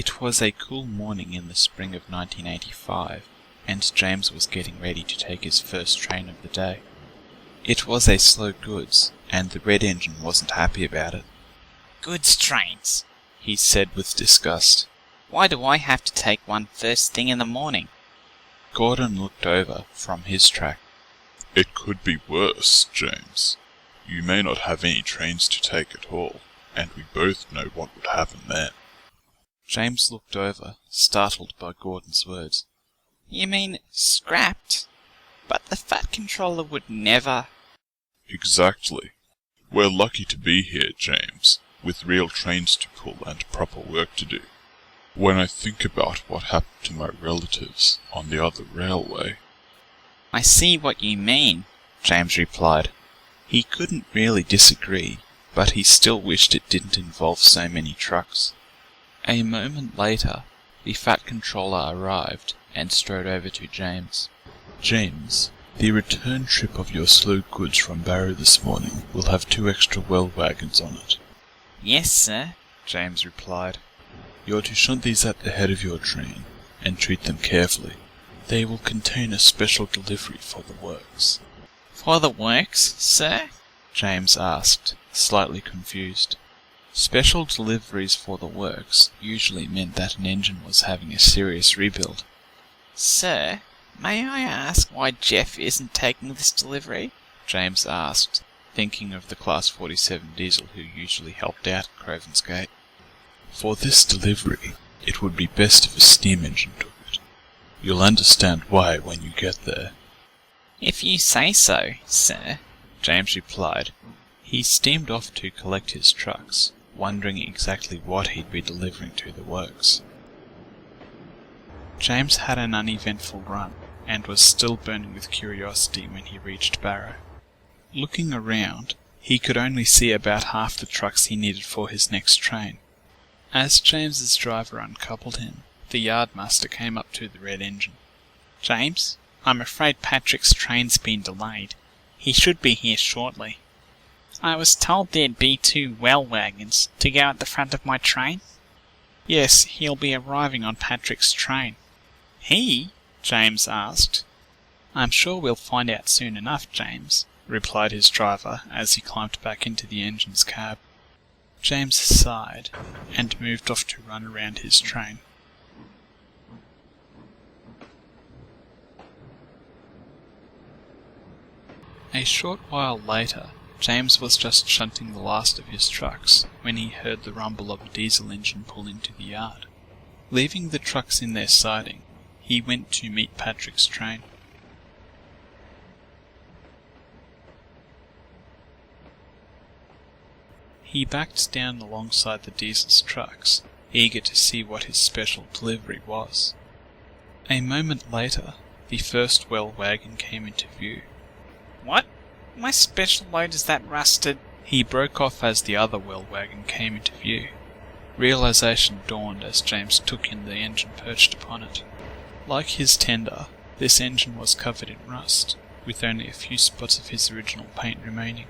It was a cool morning in the spring of 1985, and James was getting ready to take his first train of the day. It was a slow goods, and the red engine wasn't happy about it. "Goods trains," he said with disgust. "Why do I have to take one first thing in the morning?" Gordon looked over from his track. "It could be worse, James. You may not have any trains to take at all, and we both know what would happen then." James looked over, startled by Gordon's words. "You mean scrapped? But the Fat Controller would never—" "Exactly. We're lucky to be here, James, with real trains to pull and proper work to do. When I think about what happened to my relatives on the other railway—" "I see what you mean," James replied. He couldn't really disagree, but he still wished it didn't involve so many trucks. A moment later, the Fat Controller arrived and strode over to James. "James, the return trip of your slow goods from Barrow this morning will have 2 extra well wagons on it." "Yes, sir," James replied. "You're to shunt these at the head of your train, and treat them carefully. They will contain a special delivery for the works." "For the works, sir?" James asked, slightly confused. Special deliveries for the works usually meant that an engine was having a serious rebuild. "Sir, may I ask why Jeff isn't taking this delivery?" James asked, thinking of the Class 47 diesel who usually helped out at Craven's Gate. "For this delivery, it would be best if a steam engine took it. You'll understand why when you get there." "If you say so, sir," James replied. He steamed off to collect his trucks, wondering exactly what he'd be delivering to the works. James had an uneventful run, and was still burning with curiosity when he reached Barrow. Looking around, he could only see about half the trucks he needed for his next train. As James's driver uncoupled him, the yardmaster came up to the red engine. "James, I'm afraid Patrick's train's been delayed. He should be here shortly. I was told there'd be 2 well wagons to go at the front of my train." "Yes, he'll be arriving on Patrick's train." "He?" James asked. "I'm sure we'll find out soon enough, James," replied his driver as he climbed back into the engine's cab. James sighed and moved off to run around his train. A short while later, James was just shunting the last of his trucks when he heard the rumble of a diesel engine pull into the yard. Leaving the trucks in their siding, he went to meet Patrick's train. He backed down alongside the diesel's trucks, eager to see what his special delivery was. A moment later, the first well wagon came into view. "What? My special load is that rusted—" He broke off as the other well wagon came into view. Realization dawned as James took in the engine perched upon it. Like his tender, this engine was covered in rust, with only a few spots of his original paint remaining.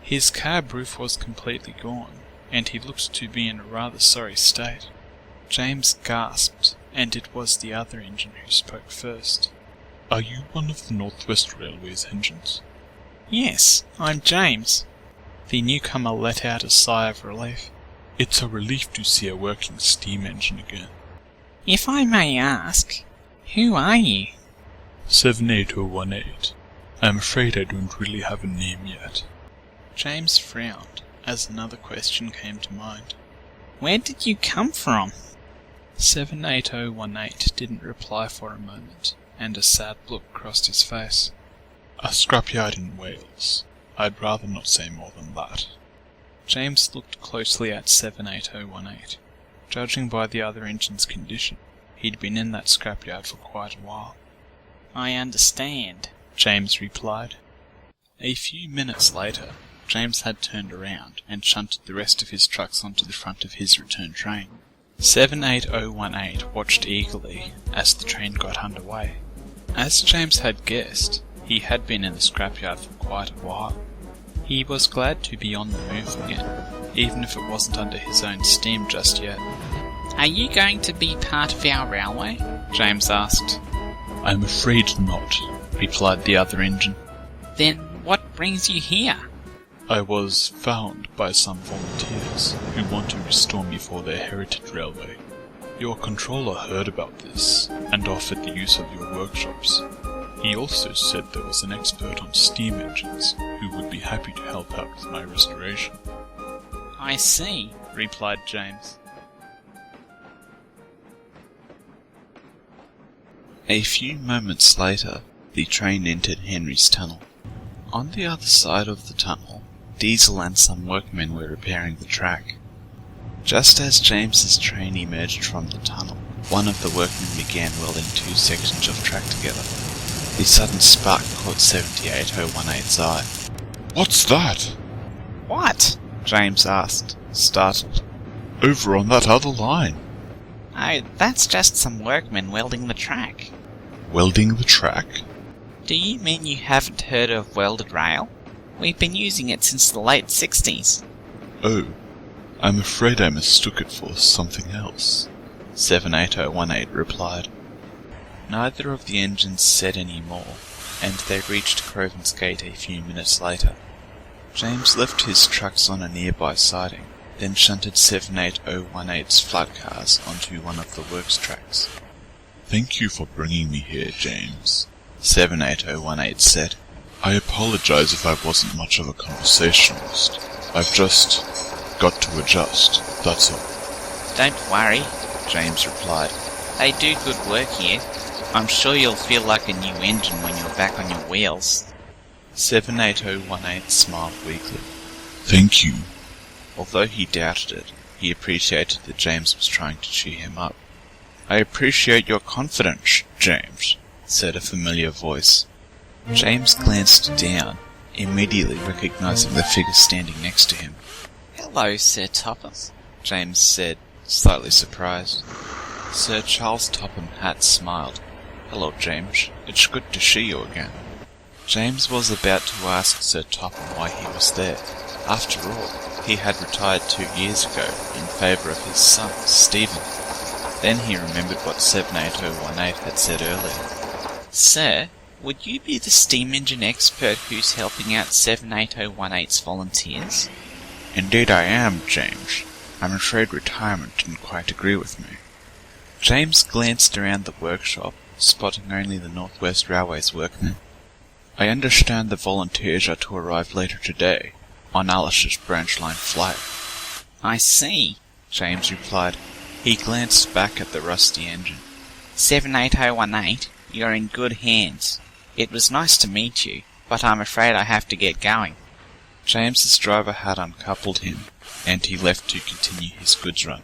His cab roof was completely gone, and he looked to be in a rather sorry state. James gasped, and it was the other engine who spoke first. "Are you one of the Northwest Railway's engines?" "Yes, I'm James." The newcomer let out a sigh of relief. "It's a relief to see a working steam engine again." "If I may ask, who are you?" 78018. I'm afraid I don't really have a name yet." James frowned as another question came to mind. "Where did you come from?" 78018 didn't reply for a moment, and a sad look crossed his face. "A scrapyard in Wales. I'd rather not say more than that." James looked closely at 78018. Judging by the other engine's condition, he'd been in that scrapyard for quite a while. "I understand," James replied. A few minutes later, James had turned around and shunted the rest of his trucks onto the front of his return train. 78018 watched eagerly as the train got underway. As James had guessed, he had been in the scrapyard for quite a while. He was glad to be on the move again, even if it wasn't under his own steam just yet. Are you going to be part of our railway? James asked. I'm afraid not, replied the other engine. Then what brings you here? I was found by some volunteers who want to restore me for their heritage railway. Your controller heard about this and offered the use of your workshops. He also said there was an expert on steam engines who would be happy to help out with my restoration. I see, replied James. A few moments later, the train entered Henry's tunnel. On the other side of the tunnel, Diesel and some workmen were repairing the track. Just as James's train emerged from the tunnel, one of the workmen began welding two sections of track together. The sudden spark caught 78018's eye. What's that? What? James asked, startled. Over on that other line. Oh, that's just some workmen welding the track. Welding the track? Do you mean you haven't heard of welded rail? We've been using it since the late 60s. Oh, I'm afraid I mistook it for something else, 78018 replied. Neither of the engines said any more, and they reached Crovan's Gate a few minutes later. James left his trucks on a nearby siding, then shunted 78018's flat cars onto one of the works tracks. Thank you for bringing me here, James, 78018 said. I apologize if I wasn't much of a conversationalist. I've just got to adjust, that's all. Don't worry, James replied. They do good work here. I'm sure you'll feel like a new engine when you're back on your wheels. 78018 smiled weakly. Thank you. Although he doubted it, he appreciated that James was trying to cheer him up. I appreciate your confidence, James, said a familiar voice. James glanced down, immediately recognizing the figure standing next to him. Hello, Sir Topham, James said, slightly surprised. Sir Charles Topham Hatt smiled. Hello, James. It's good to see you again. James was about to ask Sir Topham why he was there. After all, he had retired 2 years ago in favour of his son, Stephen. Then he remembered what 78018 had said earlier. Sir, would you be the steam engine expert who's helping out 78018's volunteers? Indeed I am, James. I'm afraid retirement didn't quite agree with me. James glanced around the workshop, spotting only the Northwest Railway's workmen. I understand the volunteers are to arrive later today, on Alice's branch line flight. I see, James replied. He glanced back at the rusty engine. 78018, you're in good hands. It was nice to meet you, but I'm afraid I have to get going. James's driver had uncoupled him, and he left to continue his goods run.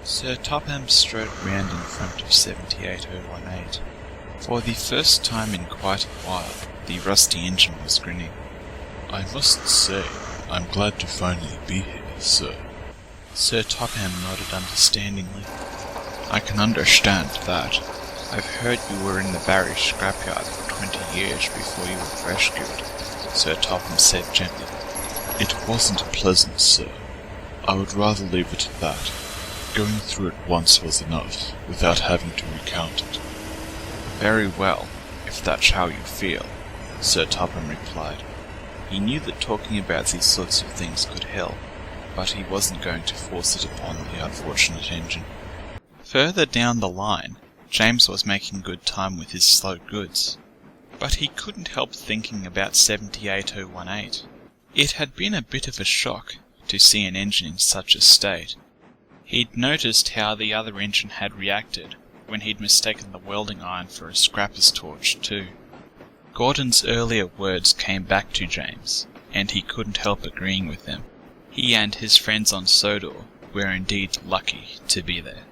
Sir Topham strode round in front of 78018. For the first time in quite a while, the rusty engine was grinning. I must say, I'm glad to finally be here, sir. Sir Topham nodded understandingly. I can understand that. I've heard you were in the Barrow scrapyard for 20 years before you were rescued, Sir Topham said gently. It wasn't pleasant, sir. I would rather leave it at that. Going through it once was enough, without having to recount it. Very well, if that's how you feel, Sir Topham replied. He knew that talking about these sorts of things could help, but he wasn't going to force it upon the unfortunate engine. Further down the line, James was making good time with his slow goods, but he couldn't help thinking about 78018. It had been a bit of a shock to see an engine in such a state. He'd noticed how the other engine had reacted when he'd mistaken the welding iron for a scrapper's torch too. Gordon's earlier words came back to James, and he couldn't help agreeing with them. He and his friends on Sodor were indeed lucky to be there.